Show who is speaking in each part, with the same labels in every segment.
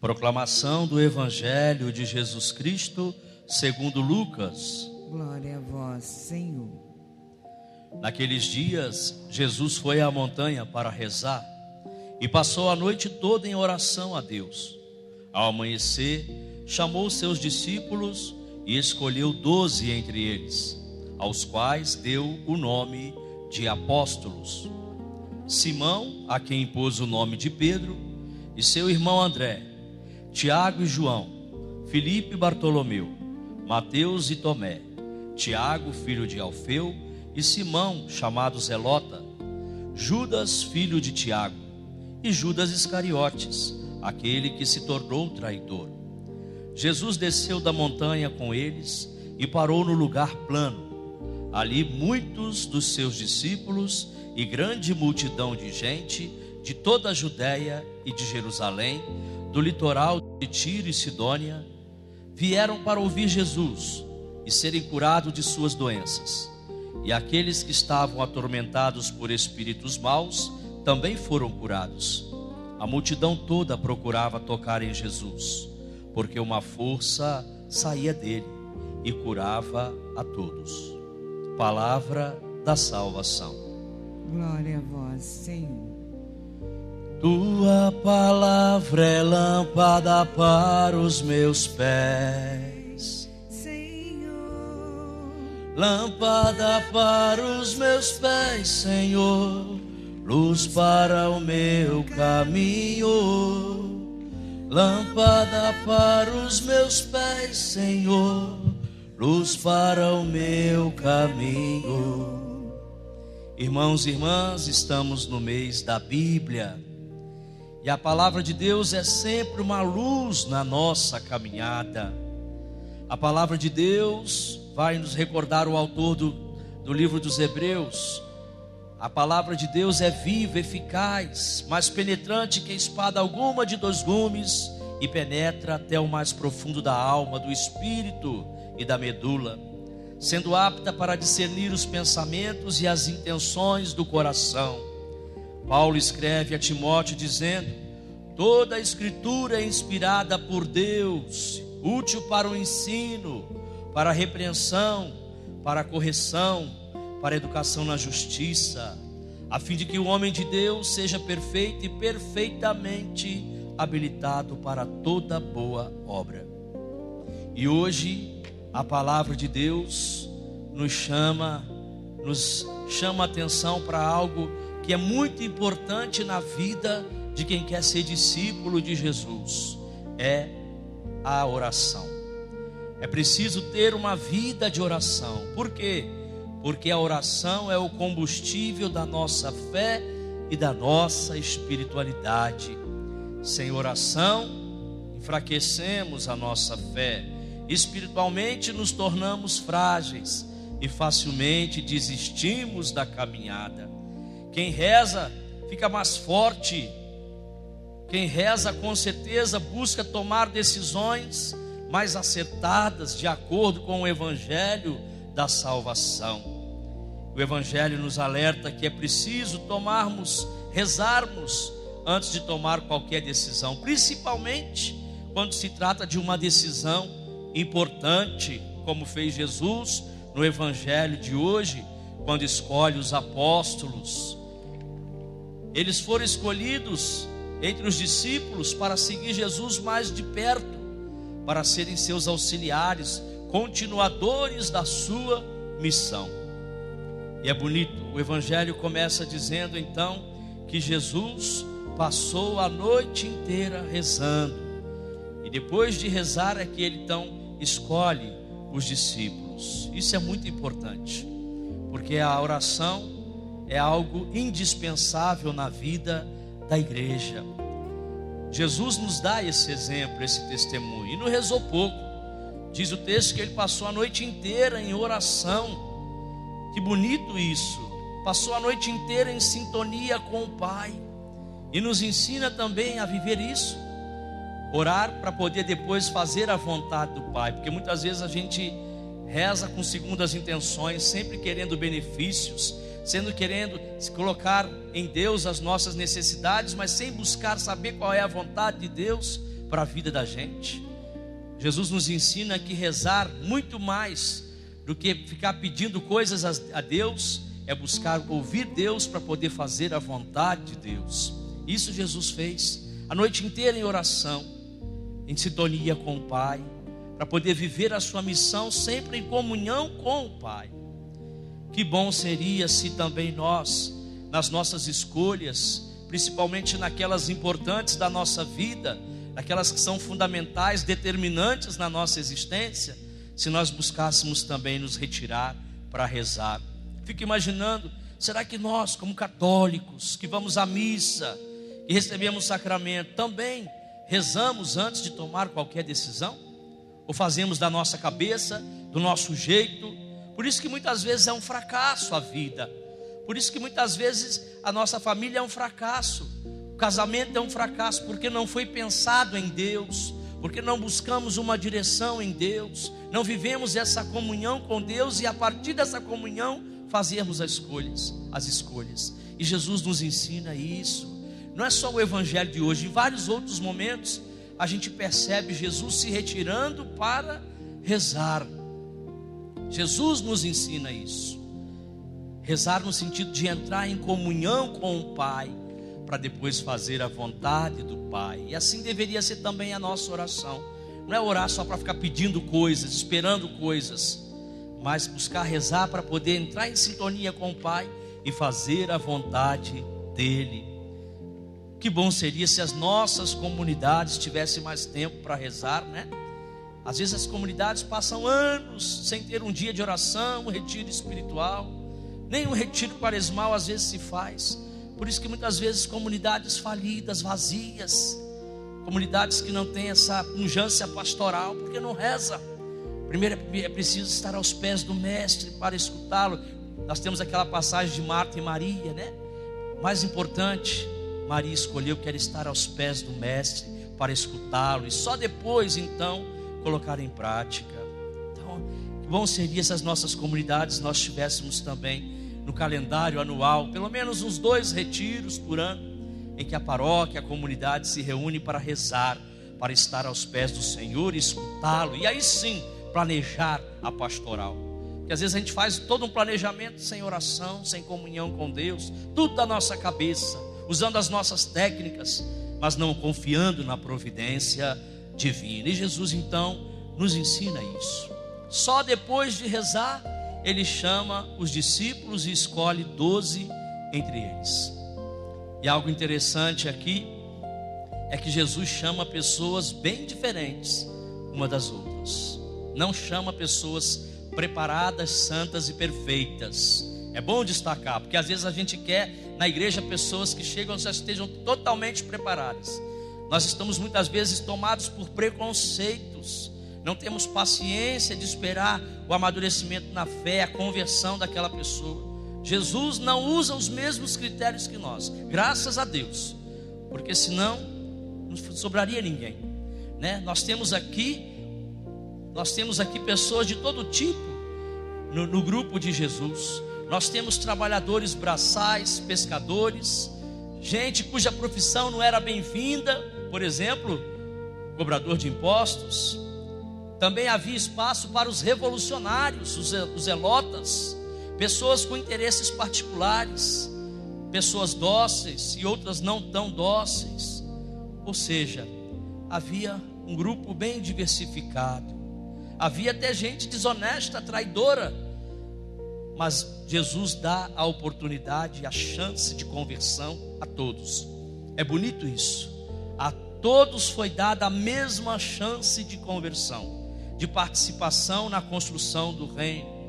Speaker 1: Proclamação do Evangelho de Jesus Cristo segundo Lucas.
Speaker 2: Glória a vós, Senhor.
Speaker 1: Naqueles dias, Jesus foi à montanha para rezar e passou a noite toda em oração a Deus. Ao amanhecer, chamou seus discípulos e escolheu 12 entre eles, aos quais deu o nome de apóstolos: Simão, a quem pôs o nome de Pedro, e seu irmão André, Tiago e João, Filipe e Bartolomeu, Mateus e Tomé, Tiago, filho de Alfeu, e Simão, chamado Zelota, Judas, filho de Tiago, e Judas Iscariotes, aquele que se tornou traidor. Jesus desceu da montanha com eles e parou no lugar plano. Ali muitos dos seus discípulos e grande multidão de gente de toda a Judéia e de Jerusalém, do litoral de Tiro e Sidônia, vieram para ouvir Jesus e serem curados de suas doenças. E aqueles que estavam atormentados por espíritos maus também foram curados. A multidão toda procurava tocar em Jesus, porque uma força saía dele e curava a todos. Palavra da salvação.
Speaker 2: Glória a vós, Senhor.
Speaker 1: Tua palavra é lâmpada para os meus pés,
Speaker 2: Senhor.
Speaker 1: lâmpada para os meus pés, Senhor, luz para o meu caminho. Lâmpada para os meus pés, Senhor, luz para o meu caminho. Irmãos e irmãs, estamos no mês da Bíblia. E a palavra de Deus é sempre uma luz na nossa caminhada. A palavra de Deus vai nos recordar o autor do livro dos Hebreus. A palavra de Deus é viva, eficaz, mais penetrante que espada alguma de 2 gumes, e penetra até o mais profundo da alma, do espírito e da medula, sendo apta para discernir os pensamentos e as intenções do coração. Paulo escreve a Timóteo dizendo: toda a escritura é inspirada por Deus, útil para o ensino, para a repreensão, para a correção, para a educação na justiça, a fim de que o homem de Deus seja perfeito e perfeitamente habilitado para toda boa obra. E hoje a palavra de Deus nos chama a atenção para algo que é muito importante na vida de quem quer ser discípulo de Jesus: é a oração. É preciso ter uma vida de oração. Por quê? Porque a oração é o combustível da nossa fé e da nossa espiritualidade. Sem oração, enfraquecemos a nossa fé. Espiritualmente nos tornamos frágeis e facilmente desistimos da caminhada. Quem reza fica mais forte. Quem reza com certeza busca tomar decisões mais acertadas de acordo com o Evangelho da salvação. O Evangelho nos alerta que é preciso rezarmos antes de tomar qualquer decisão, principalmente quando se trata de uma decisão importante, como fez Jesus no Evangelho de hoje, quando escolhe os apóstolos. Eles foram escolhidos entre os discípulos para seguir Jesus mais de perto, para serem seus auxiliares, continuadores da sua missão. E é bonito, o Evangelho começa dizendo então que Jesus passou a noite inteira rezando, e depois de rezar é que ele então escolhe os discípulos. Isso é muito importante, porque a oração é algo indispensável na vida da igreja. Jesus nos dá esse exemplo, esse testemunho, e não rezou pouco. Diz o texto que ele passou a noite inteira em oração. Que bonito isso! Passou a noite inteira em sintonia com o Pai, e nos ensina também a viver isso. Orar para poder depois fazer a vontade do Pai, porque muitas vezes a gente reza com segundas intenções, sempre querendo benefícios, querendo se colocar em Deus as nossas necessidades, mas sem buscar saber qual é a vontade de Deus para a vida da gente. Jesus nos ensina que rezar muito mais do que ficar pedindo coisas a Deus, é buscar ouvir Deus para poder fazer a vontade de Deus. Isso Jesus fez a noite inteira em oração, em sintonia com o Pai, para poder viver a sua missão sempre em comunhão com o Pai. Que bom seria se também nós, nas nossas escolhas, principalmente naquelas importantes da nossa vida, naquelas que são fundamentais, determinantes na nossa existência, se nós buscássemos também nos retirar para rezar. Fico imaginando, será que nós, como católicos, que vamos à missa, que recebemos o sacramento, também rezamos antes de tomar qualquer decisão? Ou fazemos da nossa cabeça, do nosso jeito? Por isso que muitas vezes é um fracasso a vida. Por isso que muitas vezes a nossa família é um fracasso. O casamento é um fracasso porque não foi pensado em Deus, porque não buscamos uma direção em Deus, não vivemos essa comunhão com Deus e a partir dessa comunhão fazermos as escolhas. E Jesus nos ensina isso. Não é só o evangelho de hoje, em vários outros momentos a gente percebe Jesus se retirando para rezar. Jesus nos ensina isso. Rezar no sentido de entrar em comunhão com o Pai, para depois fazer a vontade do Pai. E assim deveria ser também a nossa oração. Não é orar só para ficar pedindo coisas, esperando coisas, mas buscar rezar para poder entrar em sintonia com o Pai e fazer a vontade dEle. Que bom seria se as nossas comunidades tivessem mais tempo para rezar, né? Às vezes as comunidades passam anos sem ter um dia de oração, um retiro espiritual, nem um retiro quaresmal às vezes se faz. Por isso que muitas vezes comunidades falidas, vazias, comunidades que não têm essa pujança pastoral, porque não reza. Primeiro é preciso estar aos pés do Mestre para escutá-lo. Nós temos aquela passagem de Marta e Maria, né? Mais importante, Maria escolheu que era estar aos pés do Mestre para escutá-lo e só depois então colocar em prática. Então, que bom seria se as nossas comunidades nós tivéssemos também no calendário anual, pelo menos uns 2 retiros por ano, em que a paróquia, a comunidade se reúne para rezar, para estar aos pés do Senhor e escutá-lo, e aí sim planejar a pastoral. Porque às vezes a gente faz todo um planejamento sem oração, sem comunhão com Deus, tudo da nossa cabeça, usando as nossas técnicas, mas não confiando na providência divina. E Jesus então nos ensina isso. Só depois de rezar, Ele chama os discípulos e escolhe 12 entre eles. E algo interessante aqui é que Jesus chama pessoas bem diferentes uma das outras. Não chama pessoas preparadas, santas e perfeitas. É bom destacar, porque às vezes a gente quer na igreja pessoas que chegam já estejam totalmente preparadas. Nós estamos muitas vezes tomados por preconceitos. Não temos paciência de esperar o amadurecimento na fé, a conversão daquela pessoa. Jesus não usa os mesmos critérios que nós, graças a Deus, porque senão não sobraria ninguém, né? Nós temos aqui pessoas de todo tipo no grupo de Jesus. Nós temos trabalhadores braçais, pescadores, gente cuja profissão não era bem-vinda, por exemplo, cobrador de impostos. Também havia espaço para os revolucionários, os zelotas, pessoas com interesses particulares, pessoas dóceis e outras não tão dóceis. Ou seja, havia um grupo bem diversificado. Havia até gente desonesta, traidora, mas Jesus dá a oportunidade, a chance de conversão a todos. É bonito isso. A todos foi dada a mesma chance de conversão, de participação na construção do reino,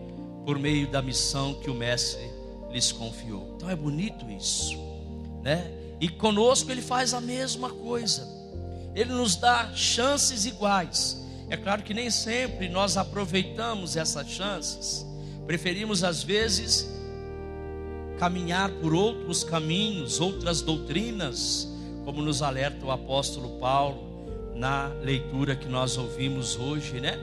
Speaker 1: por meio da missão que o Mestre lhes confiou. Então é bonito isso, né? E conosco Ele faz a mesma coisa. Ele nos dá chances iguais. É claro que nem sempre nós aproveitamos essas chances. Preferimos às vezes caminhar por outros caminhos, outras doutrinas, como nos alerta o apóstolo Paulo na leitura que nós ouvimos hoje, né?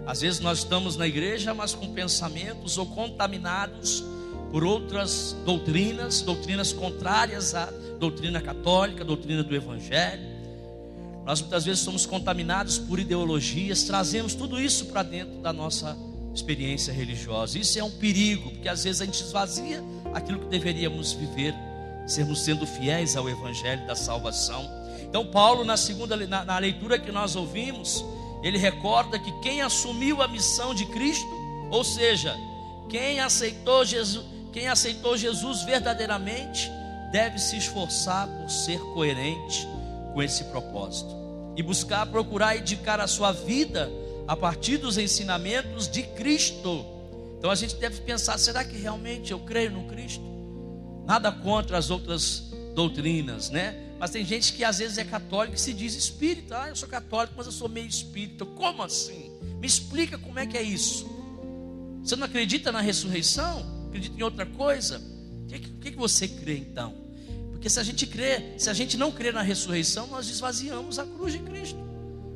Speaker 1: Às vezes nós estamos na igreja, mas com pensamentos ou contaminados por outras doutrinas contrárias à doutrina católica, doutrina do Evangelho. Nós muitas vezes somos contaminados por ideologias, trazemos tudo isso para dentro da nossa experiência religiosa. Isso é um perigo, porque às vezes a gente esvazia aquilo que deveríamos viver, sermos sendo fiéis ao Evangelho da salvação. Então Paulo, na leitura que nós ouvimos, ele recorda que quem assumiu a missão de Cristo, ou seja, quem aceitou Jesus verdadeiramente, deve se esforçar por ser coerente com esse propósito e procurar indicar a sua vida a partir dos ensinamentos de Cristo. Então a gente deve pensar: será que realmente eu creio no Cristo? Nada contra as outras doutrinas, né? Mas tem gente que às vezes é católico e se diz espírita. Eu sou católico, mas eu sou meio espírita. Como assim? Me explica como é que é isso. Você não acredita na ressurreição? Acredita em outra coisa? O que você crê então? Porque se a gente não crê na ressurreição, nós esvaziamos a cruz de Cristo.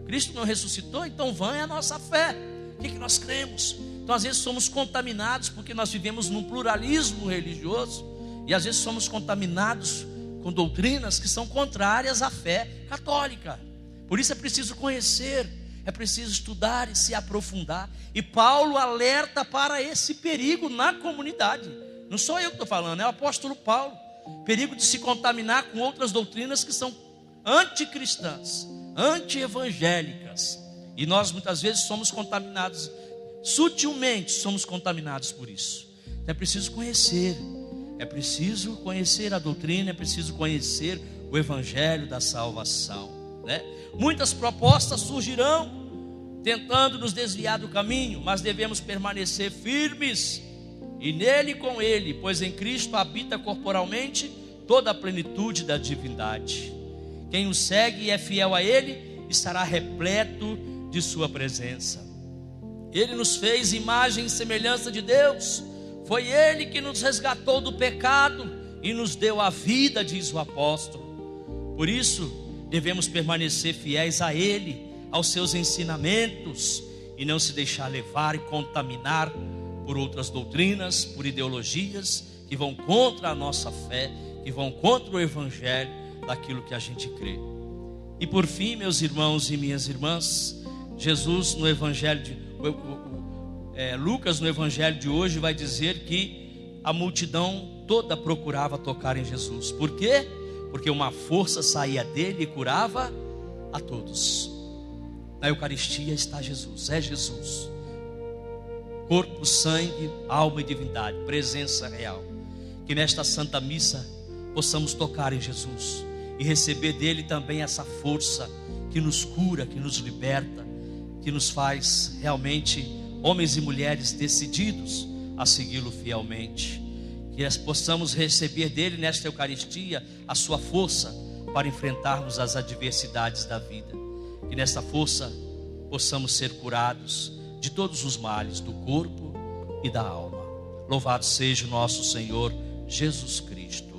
Speaker 1: Cristo não ressuscitou, então vã é a nossa fé. O que nós cremos? Então às vezes somos contaminados porque nós vivemos num pluralismo religioso, e às vezes somos contaminados com doutrinas que são contrárias à fé católica. Por isso é preciso conhecer, é preciso estudar e se aprofundar. E Paulo alerta para esse perigo na comunidade. Não sou eu que estou falando, é o apóstolo Paulo. Perigo de se contaminar com outras doutrinas que são anticristãs, anti-evangélicas. E nós muitas vezes somos contaminados, sutilmente somos contaminados por isso. Então é preciso conhecer a doutrina, é preciso conhecer o Evangelho da salvação, né? Muitas propostas surgirão tentando nos desviar do caminho, mas devemos permanecer firmes e nele e com ele, pois em Cristo habita corporalmente toda a plenitude da divindade. Quem o segue e é fiel a ele estará repleto de sua presença. Ele nos fez imagem e semelhança de Deus. Foi ele que nos resgatou do pecado e nos deu a vida, diz o apóstolo. Por isso devemos permanecer fiéis a ele, aos seus ensinamentos, e não se deixar levar e contaminar por outras doutrinas, por ideologias que vão contra a nossa fé, que vão contra o Evangelho daquilo que a gente crê. E por fim, meus irmãos e minhas irmãs, Jesus no Evangelho Lucas no Evangelho de hoje vai dizer que a multidão toda procurava tocar em Jesus. Por quê? Porque uma força saía dele e curava a todos. Na Eucaristia está Jesus, é Jesus. Corpo, sangue, alma e divindade, presença real. Que nesta Santa Missa possamos tocar em Jesus e receber dele também essa força que nos cura, que nos liberta, que nos faz realmente homens e mulheres decididos a segui-lo fielmente. Que possamos receber dele nesta Eucaristia a sua força para enfrentarmos as adversidades da vida. Que nesta força possamos ser curados de todos os males do corpo e da alma. Louvado seja o nosso Senhor Jesus Cristo.